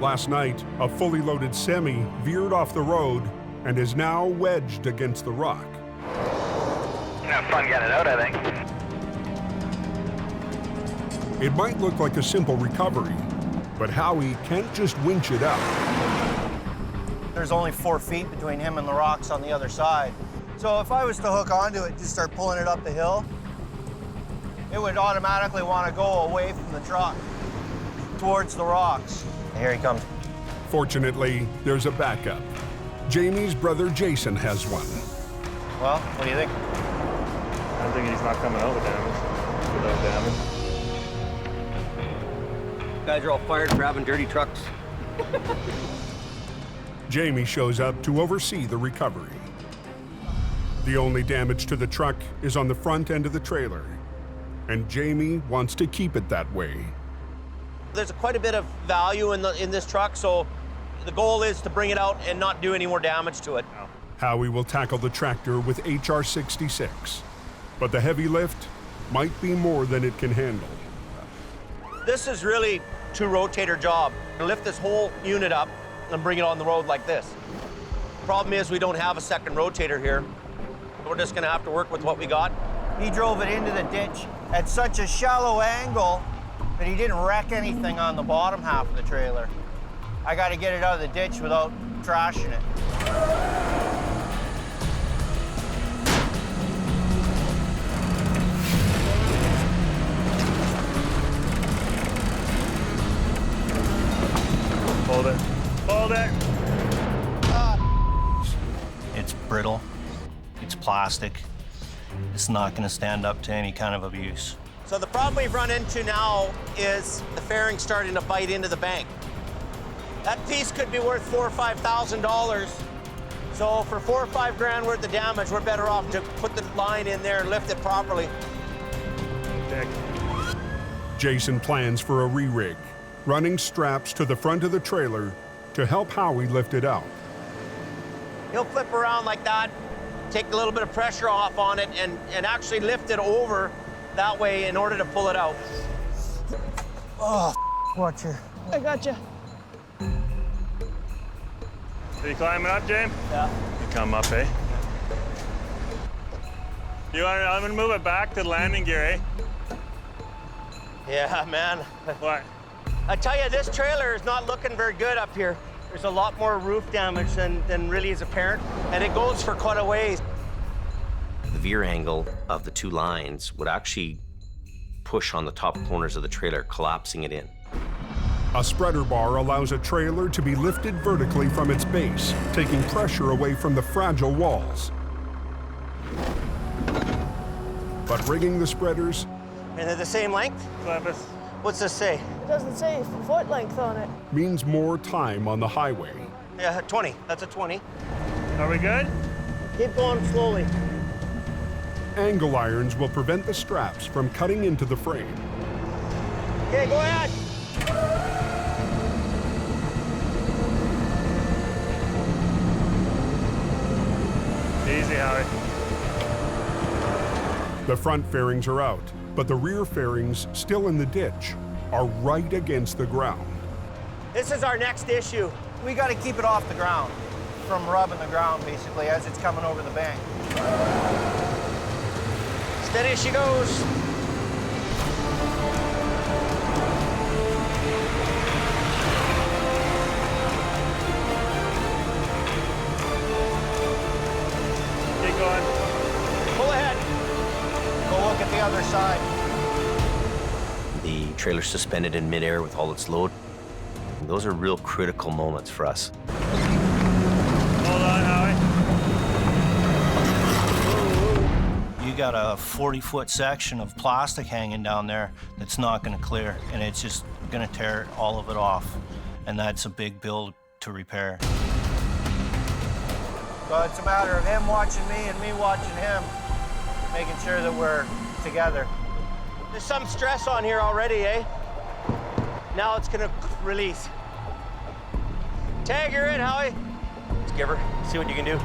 Last night, a fully loaded semi veered off the road and is now wedged against the rock. Have fun getting it out, I think. It might look like a simple recovery, but Howie can't just winch it out. There's only 4 feet between him and the rocks on the other side. So if I was to hook onto it and just start pulling it up the hill, it would automatically want to go away from the truck towards the rocks. Here he comes. Fortunately, there's a backup. Jamie's brother Jason has one. Well, what do you think? I'm thinking he's not coming out with damage, without damage. Guys are all fired for having dirty trucks. Jamie shows up to oversee the recovery. The only damage to the truck is on the front end of the trailer, and Jamie wants to keep it that way. There's quite a bit of value in this truck, so the goal is to bring it out and not do any more damage to it. Howie will tackle the tractor with HR 66, but the heavy lift might be more than it can handle. This is really two rotator job. Lift this whole unit up and bring it on the road like this. Problem is we don't have a second rotator here. We're just gonna have to work with what we got. He drove it into the ditch at such a shallow angle that he didn't wreck anything on the bottom half of the trailer. I got to get it out of the ditch without trashing it. Hold it. Hold it! It's brittle. It's plastic. It's not going to stand up to any kind of abuse. So the problem we've run into now is the fairing starting to bite into the bank. That piece could be worth $4,000 or $5,000. So for 4 or 5 grand worth of damage, we're better off to put the line in there and lift it properly. Dick. Jason plans for a re-rig, running straps to the front of the trailer to help Howie lift it out. He'll flip around like that, take a little bit of pressure off on it, and actually lift it over that way in order to pull it out. Oh, watch her. I got you. Are you climbing up, James? Yeah. You come up, eh? I'm gonna move it back to the landing gear, eh? Yeah, man. What? I tell you, this trailer is not looking very good up here. There's a lot more roof damage than really is apparent, and it goes for quite a ways. The veer angle of the two lines would actually push on the top corners of the trailer, collapsing it in. A spreader bar allows a trailer to be lifted vertically from its base, taking pressure away from the fragile walls. But rigging the spreaders... And they're the same length? Clevis. What's this say? It doesn't say foot length on it. means more time on the highway. Yeah, 20. That's a 20. Are we good? Keep going slowly. Angle irons will prevent the straps from cutting into the frame. Okay, go ahead. Easy, Howie. The front fairings are out, but the rear fairings, still in the ditch, are right against the ground. This is our next issue. We got to keep it off the ground, from rubbing the ground, basically, as it's coming over the bank. Steady as she goes. Keep going. Pull ahead. Go look at the other side. The trailer's suspended in midair with all its load. Those are real critical moments for us. Hold on, Howie. You got a 40-foot section of plastic hanging down there that's not going to clear, and it's just going to tear all of it off, and that's a big bill to repair. So it's a matter of him watching me and me watching him, making sure that we're together. There's some stress on here already, eh? Now it's gonna release. Tag her in, Howie. Let's give her. See what you can do.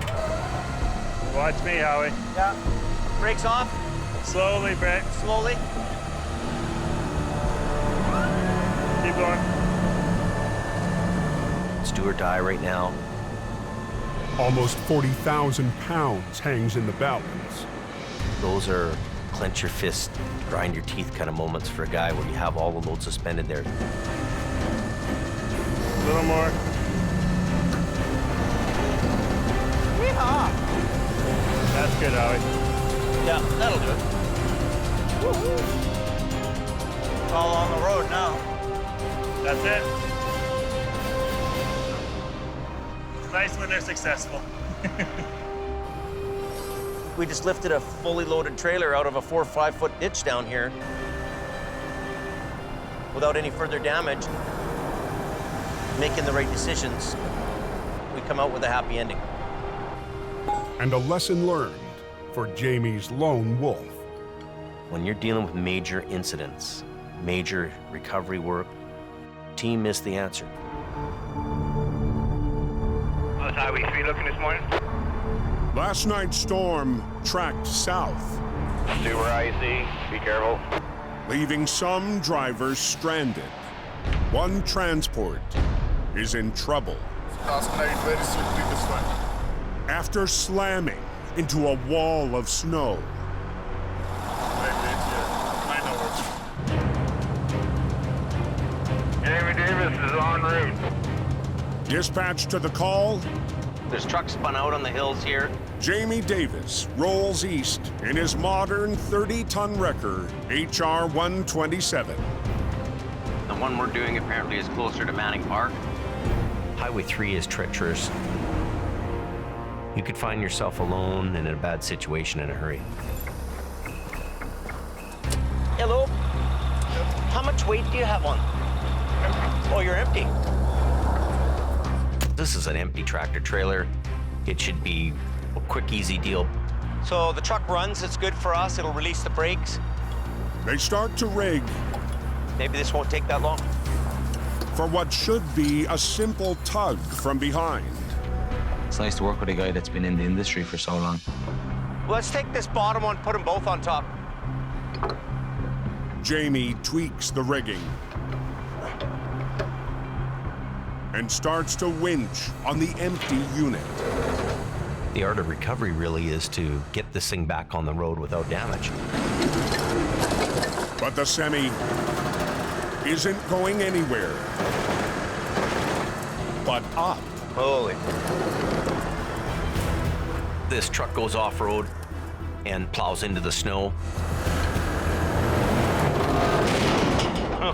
Watch me, Howie. Yeah. Brakes off. Slowly, Brett. Slowly. keep going. It's do or die right now. Almost 40,000 pounds hangs in the balance. Those are clench your fist, grind your teeth kind of moments for a guy where you have all the load suspended there. A little more. Yeehaw! That's good, Howie. Yeah, that'll do it. It's all on the road now. That's it. It's nice when they're successful. We just lifted a fully loaded trailer out of a 4 or 5 foot ditch down here without any further damage. Making the right decisions, we come out with a happy ending. And a lesson learned for Jamie's lone wolf. When you're dealing with major incidents, major recovery work, team is the answer. How's Highway 3 looking this morning? Last night's storm tracked south, Super icy. Be careful. leaving some drivers stranded. One transport is in trouble Last night, very swiftly this one. after slamming into a wall of snow. Wait here. 9 hours. Jamie Davis is en route. Dispatched to the call, There's trucks spun out on the hills here. Jamie Davis rolls east in his modern 30-ton wrecker, HR 127. The one we're doing apparently is closer to Manning Park. Highway 3 is treacherous. You could find yourself alone and in a bad situation in a hurry. Hello? How much weight do you have on? Oh, you're empty. This is an empty tractor trailer. It should be a quick, easy deal. So the truck runs, it's good for us, it'll release the brakes. They start to rig Maybe this won't take that long. for what should be a simple tug from behind. It's nice to work with a guy that's been in the industry for so long. Let's take this bottom one, put them both on top. Jamie tweaks the rigging and starts to winch on the empty unit. The art of recovery really is to get this thing back on the road without damage. But the semi isn't going anywhere but up. Holy. This truck goes off-road and plows into the snow.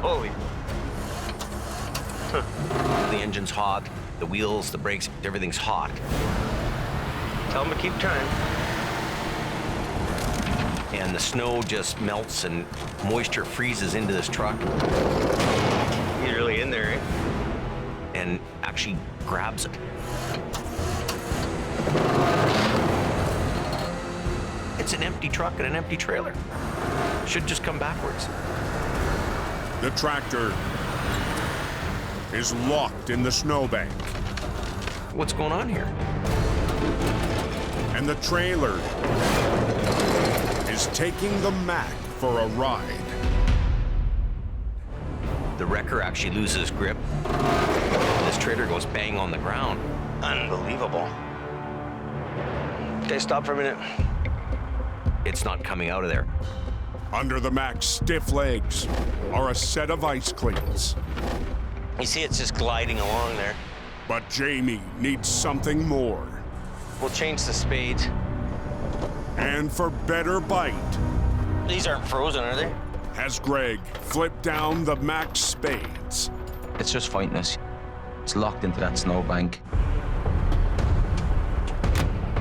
Holy. The engine's hot, the wheels, the brakes, everything's hot. Tell them to keep trying. And the snow just melts and moisture freezes into this truck He's really in there, eh? and actually grabs it. It's an empty truck and an empty trailer. Should just come backwards. The tractor is locked in the snowbank, What's going on here? and the trailer is taking the Mack for a ride. The wrecker actually loses grip. This trailer goes bang on the ground. Unbelievable. Okay, stop for a minute. It's not coming out of there. Under the Mack's stiff legs are a set of ice cleats. You see it's just gliding along there. But Jamie needs something more. We'll change the spades. And for better bite, These aren't frozen, are they? has Greg flipped down the Mack spades. It's just fighting us. It's locked into that snowbank.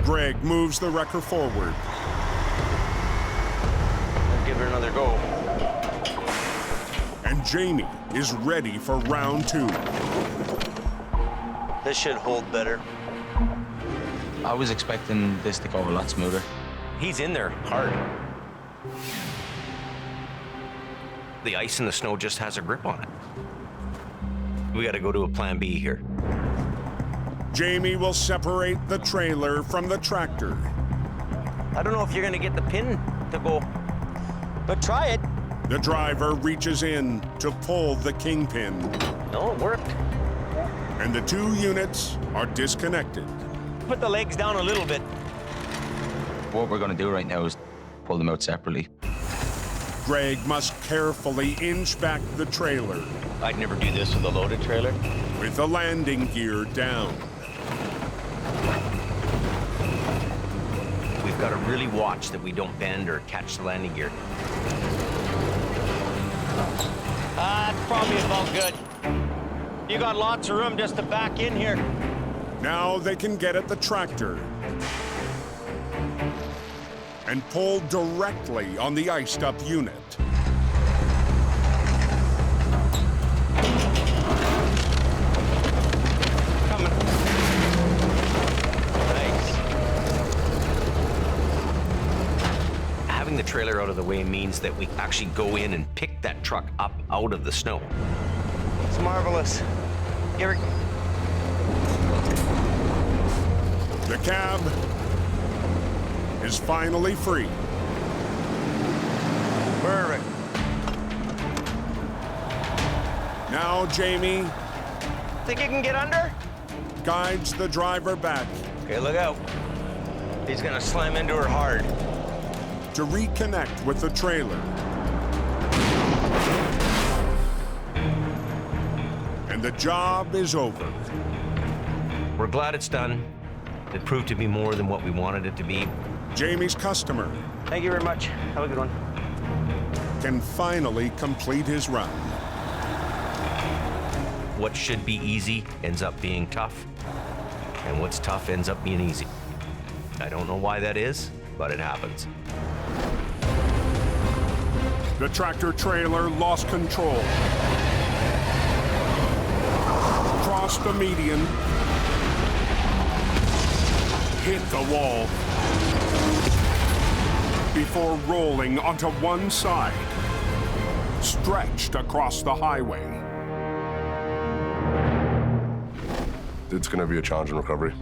Greg moves the wrecker forward. I'll give her another go. And Jamie is ready for round 2. This should hold better. I was expecting this to go a lot smoother. He's in there hard. The ice and the snow just has a grip on it. We got to go to a plan B here. Jamie will separate the trailer from the tractor. I don't know if you're gonna get the pin to go, but try it. The driver reaches in to pull the kingpin, No, it worked. and the two units are disconnected. Put the legs down a little bit. What we're going to do right now is pull them out separately. Greg must carefully inch back the trailer I'd never do this with a loaded trailer. with the landing gear down. We've got to really watch that we don't bend or catch the landing gear. That's probably about good. You got lots of room just to back in here. Now they can get at the tractor and pull directly on the iced up unit. Coming. Nice. Having the trailer out of the way means that we actually go in and pick that truck up out of the snow. It's marvelous. Here we The cab is finally free. Perfect. Now Jamie Think you can get under? guides the driver back Okay, look out. He's gonna slam into her hard. to reconnect with the trailer. And the job is over. We're glad it's done. It proved to be more than what we wanted it to be. Jamie's customer Thank you very much. Have a good one. can finally complete his run. What should be easy ends up being tough, and what's tough ends up being easy. I don't know why that is, but it happens. The tractor trailer lost control. Crossed the median. Hit the wall. Before rolling onto one side. Stretched across the highway. It's going to be a challenging recovery.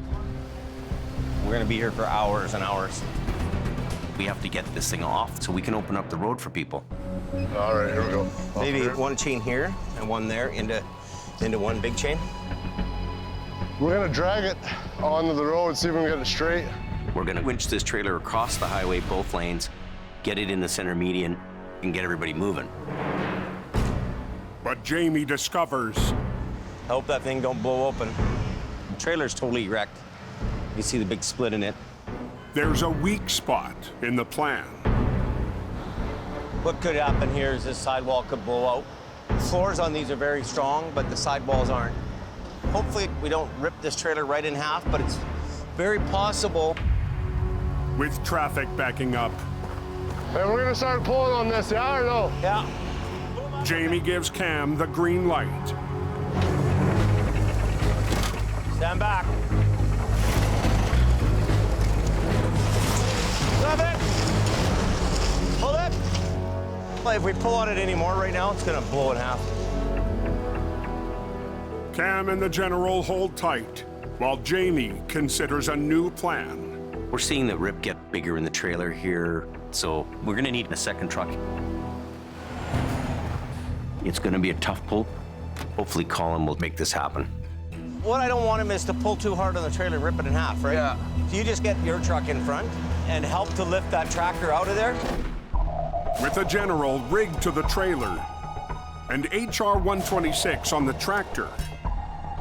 We're gonna be here for hours and hours. We have to get this thing off so we can open up the road for people. All right, here we go. Maybe Here. one chain here and one there into one big chain. We're going to drag it onto the road, see if we can get it straight. We're gonna winch this trailer across the highway, both lanes, get it in the center median, and get everybody moving. But Jamie discovers I hope that thing don't blow open. The trailer's totally wrecked. You see the big split in it. there's a weak spot in the plan. What could happen here is this sidewall could blow out. The floors on these are very strong, but the sidewalls aren't. Hopefully we don't rip this trailer right in half, but it's very possible. With traffic backing up, Hey, we're going to start pulling on this, yeah or no? Yeah. Jamie gives Cam the green light. Stand back. Stop it. Pull it. If we pull on it anymore right now, it's gonna blow in half. Cam and the general hold tight, while Jamie considers a new plan. We're seeing the rip get bigger in the trailer here, so we're gonna need a second truck. It's gonna be a tough pull. Hopefully Colin will make this happen. What I don't want him is to pull too hard on the trailer and rip it in half, right? Yeah. So you just get your truck in front and help to lift that tractor out of there. With the general rigged to the trailer and HR 126 on the tractor,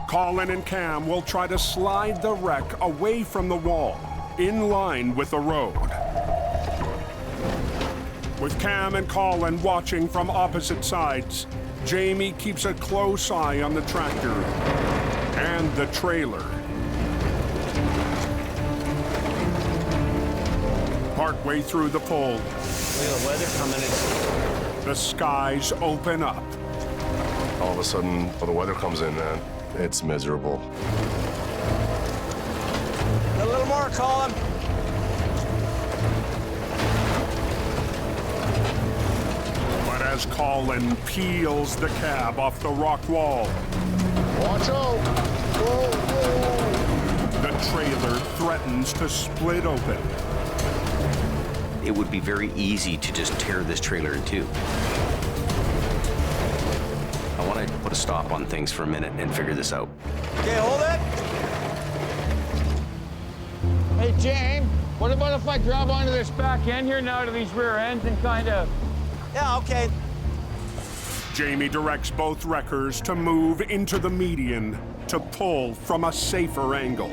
Colin and Cam will try to slide the wreck away from the wall, in line with the road. With Cam and Colin watching from opposite sides, Jamie keeps a close eye on the tractor and the trailer. Partway through the pull, Look at the weather coming in. the skies open up. All of a sudden, when the weather comes in, man, it's miserable. A little more, Colin. But as Colin peels the cab off the rock wall, Watch out! Whoa, whoa. the trailer threatens to split open. It would be very easy to just tear this trailer in two. I want to put a stop on things for a minute and figure this out. Okay, hold it. Hey, James, what about if I grab onto this back end here now to these rear ends and kind of... Yeah, okay. Jamie directs both wreckers to move into the median to pull from a safer angle.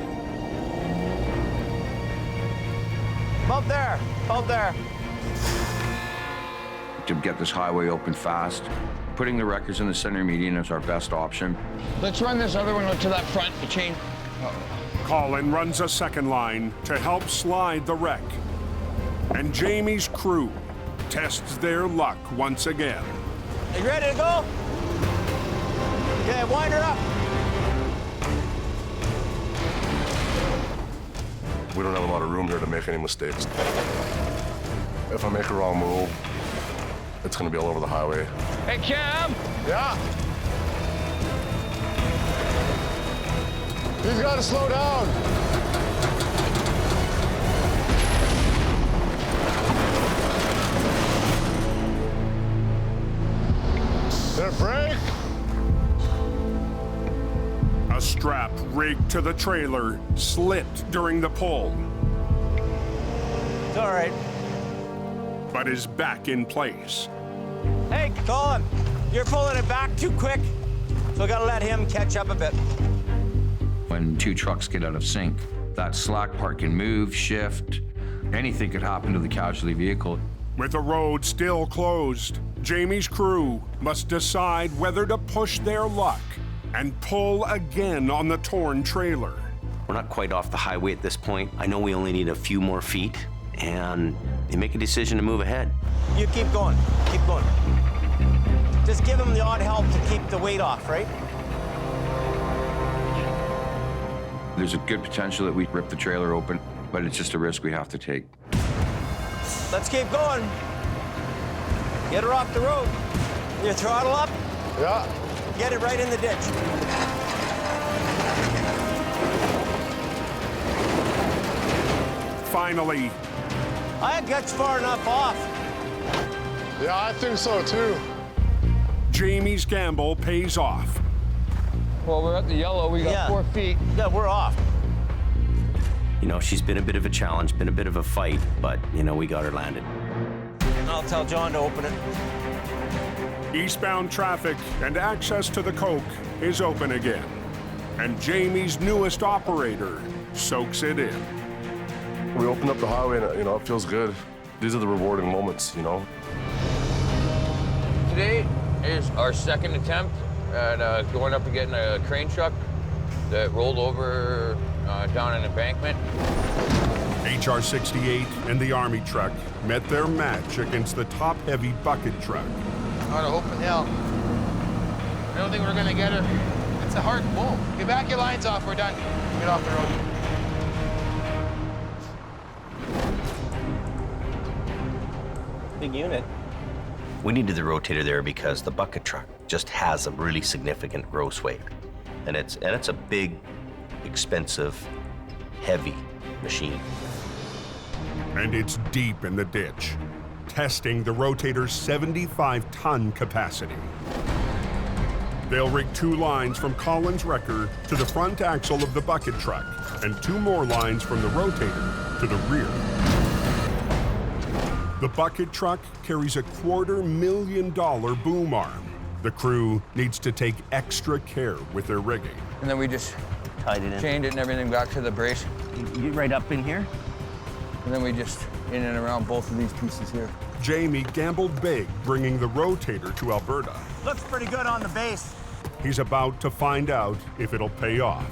About there, about there. To get this highway open fast, putting the wreckers in the center median is our best option. Let's run this other one to that front to chain. Colin runs a second line to help slide the wreck. And Jamie's crew tests their luck once again. Are you ready to go? Okay, wind her up. We don't have a lot of room here to make any mistakes. If I make a wrong move, it's gonna be all over the highway. Hey, Cam! Yeah. He's gotta slow down. Did it break? A strap rigged to the trailer slipped during the pull, It's all right. but is back in place. Hey, Colin, you're pulling it back too quick, so I gotta let him catch up a bit. When two trucks get out of sync, that slack part can move, shift, anything could happen to the casualty vehicle. With the road still closed, Jamie's crew must decide whether to push their luck and pull again on the torn trailer. We're not quite off the highway at this point. I know we only need a few more feet, and they make a decision to move ahead. You keep going, keep going. Just give him the odd help to keep the weight off, right? There's a good potential that we rip the trailer open, but it's just a risk we have to take. Let's keep going. Get her off the road. Your throttle up. Yeah. Get it right in the ditch. Finally, I got far enough off. Yeah, I think so too. Jamie's gamble pays off. Well, we're at the yellow. We got 4 feet. Yeah, we're off. You know, she's been a bit of a challenge, been a bit of a fight, but, you know, we got her landed. I'll tell John to open it. Eastbound traffic and access to the Coke is open again. And Jamie's newest operator soaks it in. We opened up the highway and, you know, it feels good. These are the rewarding moments, you know. Today is our second attempt at going up and getting a crane truck that rolled over down an embankment. HR 68 and the Army truck met their match against the top-heavy bucket truck. On an open hill. I don't think we're gonna get her. It's a hard pull. Okay, back your lines off, we're done. Get off the road. Big unit. We needed the rotator there because the bucket truck just has a really significant gross weight. And it's a big, expensive, heavy machine. And it's deep in the ditch, testing the rotator's 75-ton capacity. They'll rig 2 lines from Colin's wrecker to the front axle of the bucket truck, and 2 more lines from the rotator to the rear. The bucket truck carries a $250,000 boom arm. The crew needs to take extra care with their rigging. And then we just Tied it in. chained it and everything back to the brace. You right up in here? And then we just in and around both of these pieces here. Jamie gambled big, bringing the rotator to Alberta. Looks pretty good on the base. He's about to find out if it'll pay off.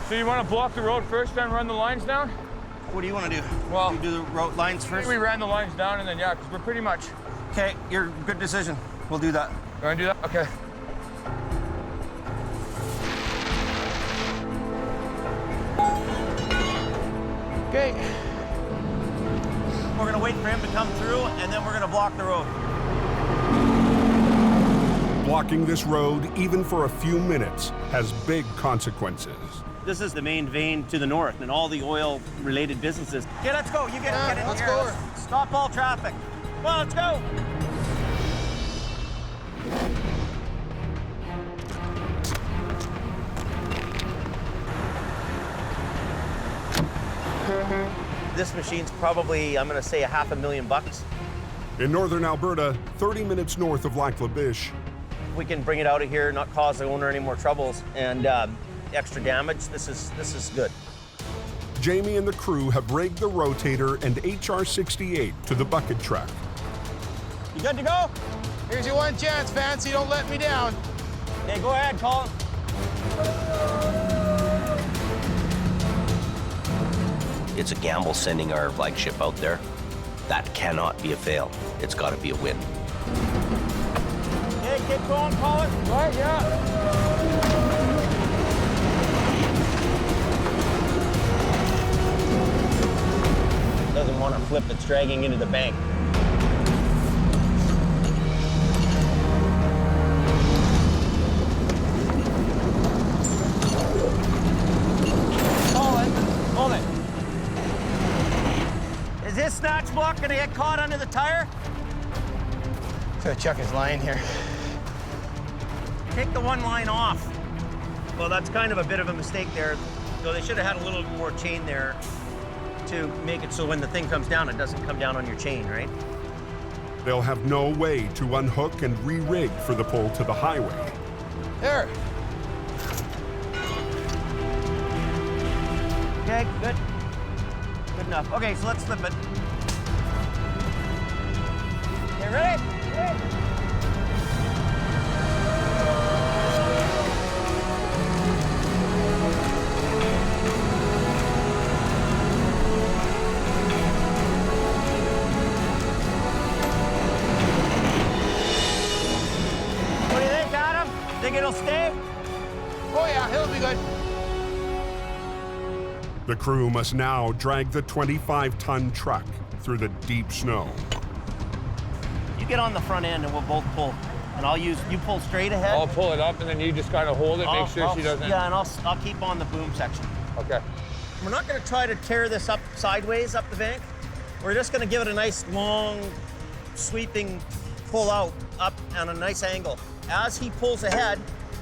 So you want to block the road first, then run the lines down? What do you want to do? Well, You do the road lines first? we ran the lines down and then, yeah, because we're pretty much... Okay, good decision. We'll do that. You want to do that? Okay. Okay. We're gonna wait for him to come through, and then we're gonna block the road. Blocking this road, even for a few minutes, has big consequences. This is the main vein to the north, and all the oil-related businesses. Okay, let's go. You get in let's here. go. Stop all traffic. Well, let's go. This machine's probably, I'm gonna say, $500,000. In northern Alberta, 30 minutes north of Lac La Biche, We can bring it out of here, not cause the owner any more troubles and extra damage. This is good. Jamie and the crew have rigged the rotator and HR-68 to the bucket truck. You good to go? Here's your one chance, Fancy. Don't let me down. Okay, go ahead, Colin. It's a gamble sending our flagship out there. That cannot be a fail. It's got to be a win. Okay, keep going, Colin. Right, yeah. Doesn't want to flip, it's dragging into the bank. Hold it. Is this snatch block gonna get caught under the tire? So Chuck is lying here. Take the one line off. Well, that's kind of a bit of a mistake there. So they should have had a little more chain there to make it so when the thing comes down, it doesn't come down on your chain, right? They'll have no way to unhook and re-rig for the pull to the highway. There. Okay, good. Good enough. Okay, so let's flip it. Okay, ready? Ready? What do you think, Adam? Think it'll stay? Oh yeah, he'll be good. The crew must now drag the 25-ton truck through the deep snow. You get on the front end and we'll both pull. And you pull straight ahead. I'll pull it up and then you just kind of hold it, make sure she doesn't. Yeah, and I'll keep on the boom section. Okay. We're not gonna try to tear this up sideways up the bank. We're just gonna give it a nice long, sweeping pull out up on a nice angle. As he pulls ahead,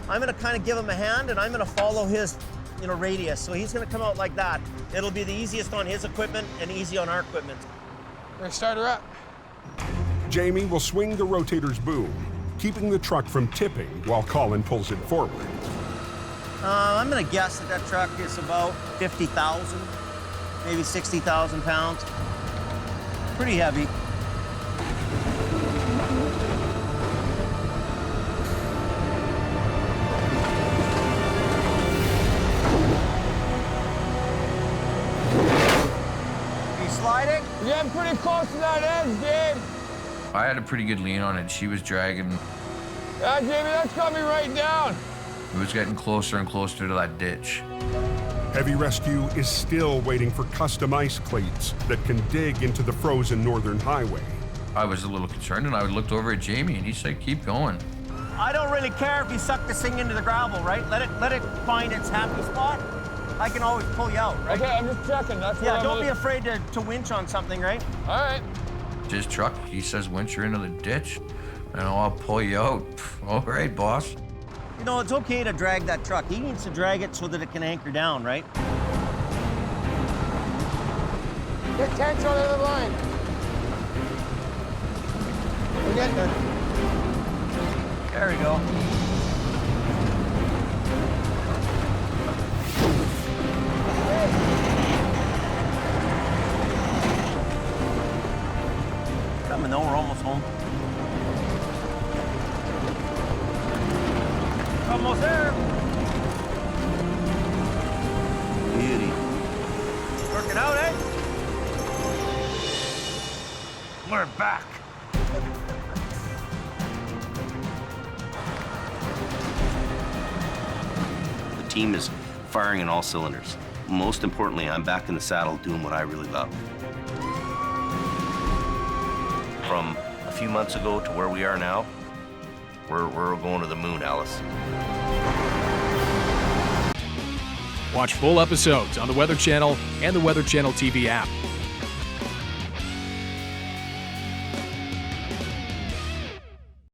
I'm gonna kind of give him a hand and I'm gonna follow his radius. So he's gonna come out like that. It'll be the easiest on his equipment and easy on our equipment. We're gonna start her up. Jamie will swing the rotator's boom, keeping the truck from tipping while Colin pulls it forward. I'm gonna guess that truck is about 50,000, maybe 60,000 pounds. Pretty heavy. Sliding? Yeah, I'm pretty close to that edge, Dave. I had a pretty good lean on it. She was dragging. Yeah, Jamie, that's got me right down. It was getting closer and closer to that ditch. Heavy rescue is still waiting for custom ice cleats that can dig into the frozen northern highway. I was a little concerned, and I looked over at Jamie, and he said, "Keep going." I don't really care if you suck this thing into the gravel, right? Let it find its happy spot. I can always pull you out, right? Okay, I'm just checking. That's Yeah, what don't be afraid to winch on something, right? All right. His truck, he says, winch her into the ditch, and I'll pull you out. All right, boss. You know, it's okay to drag that truck. He needs to drag it so that it can anchor down, right? Get tense on the other line. We're getting there. There we go. Coming though, we're almost home. Almost there. Beauty. Working out, eh? We're back. The team is firing on all cylinders. Most importantly, I'm back in the saddle doing what I really love. From a few months ago to where we are now, we're going to the moon, Alice. Watch full episodes on the Weather Channel and the Weather Channel TV app.